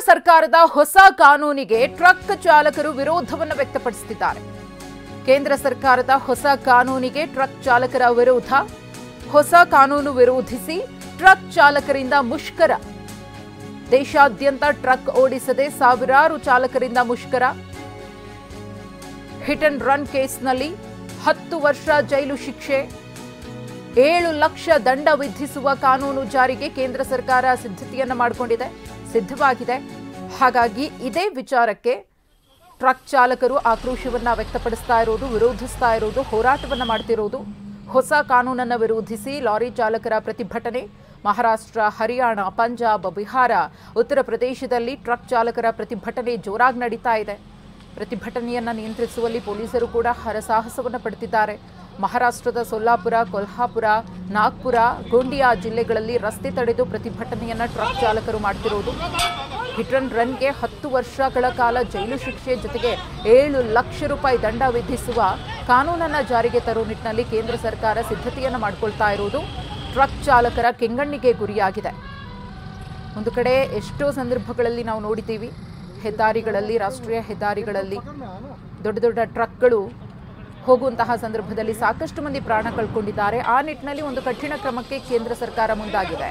ಸರ್ಕಾರದ ಹೊಸ ಕಾನೂನಿಗೆ ಟ್ರಕ್ ಚಾಲಕರು ವಿರೋಧವನ್ನು ವ್ಯಕ್ತಪಡಿಸುತ್ತಿದ್ದಾರೆ. ಕೇಂದ್ರ ಸರ್ಕಾರದ ಹೊಸ ಕಾನೂನಿಗೆ ಟ್ರಕ್ ಚಾಲಕರ ವಿರೋಧ. ಹೊಸ ಕಾನೂನು ವಿರೋಧಿಸಿ ಟ್ರಕ್ ಚಾಲಕರಿಂದ ಮುಷ್ಕರ. ದೇಶಾದ್ಯಂತ ಟ್ರಕ್ ಓಡಿಸದೆ ಸಾವಿರಾರು ಚಾಲಕರಿಂದ ಮುಷ್ಕರ. ಹಿಟ್ ಅಂಡ್ ರನ್ ಕೇಸ್ನಲ್ಲಿ 10 ವರ್ಷ ಜೈಲು ಶಿಕ್ಷೆ, 7 ಲಕ್ಷ ದಂಡ ವಿಧಿಸುವ ಕಾನೂನು ಜಾರಿಗೆ ಕೇಂದ್ರ ಸರ್ಕಾರ ಸಿದ್ಧವಾಗಿದೆ. ಹಾಗಾಗಿ ಇದೇ ವಿಚಾರಕ್ಕೆ ಟ್ರಕ್ ಚಾಲಕರು ಆಕ್ರೋಶವನ್ನ ವ್ಯಕ್ತಪಡಿಸ್ತಾ ಇರೋದು, ವಿರೋಧಿಸ್ತಾ ಇರೋದು, ಹೋರಾಟವನ್ನ ಮಾಡ್ತಿರೋದು. ಹೊಸ ಕಾನೂನನ್ನು ವಿರೋಧಿಸಿ ಲಾರಿ ಚಾಲಕರ ಪ್ರತಿಭಟನೆ. ಮಹಾರಾಷ್ಟ್ರ, ಹರಿಯಾಣ, ಪಂಜಾಬ್, ಬಿಹಾರ, ಉತ್ತರ ಪ್ರದೇಶದಲ್ಲಿ ಟ್ರಕ್ ಚಾಲಕರ ಪ್ರತಿಭಟನೆ ಜೋರಾಗಿ ನಡೀತಾ ಇದೆ. ಪ್ರತಿಭಟನೆಯನ್ನು ನಿಯಂತ್ರಿಸುವಲ್ಲಿ ಪೊಲೀಸರು ಕೂಡ ಹರಸಾಹಸವನ್ನು ಪಡುತ್ತಿದ್ದಾರೆ. ಮಹಾರಾಷ್ಟ್ರದ ಸೊಲ್ಲಾಪುರ, ಕೊಲ್ಹಾಪುರ, ನಾಗ್ಪುರ, ಗೋಂಡಿಯಾ ಜಿಲ್ಲೆಗಳಲ್ಲಿ ರಸ್ತೆ ತಡೆದು ಪ್ರತಿಭಟನೆಯನ್ನು ಟ್ರಕ್ ಚಾಲಕರು ಮಾಡ್ತಿರೋದು. ಹಿಟ್ ಅಂಡ್ ರನ್ಗೆ 10 ವರ್ಷಗಳ ಕಾಲ ಜೈಲು ಶಿಕ್ಷೆ ಜೊತೆಗೆ 7 ಲಕ್ಷ ರೂಪಾಯಿ ದಂಡ ವಿಧಿಸುವ ಕಾನೂನನ್ನು ಜಾರಿಗೆ ತರುವ ನಿಟ್ಟಿನಲ್ಲಿ ಕೇಂದ್ರ ಸರ್ಕಾರ ಸಿದ್ಧತೆಯನ್ನು ಮಾಡಿಕೊಳ್ತಾ ಇರೋದು ಟ್ರಕ್ ಚಾಲಕರ ಕೆಂಗಣ್ಣಿಗೆ ಗುರಿಯಾಗಿದೆ. ಒಂದು ಕಡೆ ಎಷ್ಟೋ ಸಂದರ್ಭಗಳಲ್ಲಿ ನಾವು ನೋಡಿದ್ದೀವಿ, ಹೆದ್ದಾರಿಗಳಲ್ಲಿ, ರಾಷ್ಟ್ರೀಯ ಹೆದ್ದಾರಿಗಳಲ್ಲಿ ದೊಡ್ಡ ದೊಡ್ಡ ಟ್ರಕ್ಗಳು ಹೋಗುವಂತಹ ಸಂದರ್ಭದಲ್ಲಿ ಸಾಕಷ್ಟು ಮಂದಿ ಪ್ರಾಣ ಕಳ್ಕೊಂಡಿದ್ದಾರೆ. ಆ ನಿಟ್ಟಿನಲ್ಲಿ ಒಂದು ಕಠಿಣ ಕ್ರಮಕ್ಕೆ ಕೇಂದ್ರ ಸರ್ಕಾರ ಮುಂದಾಗಿದೆ.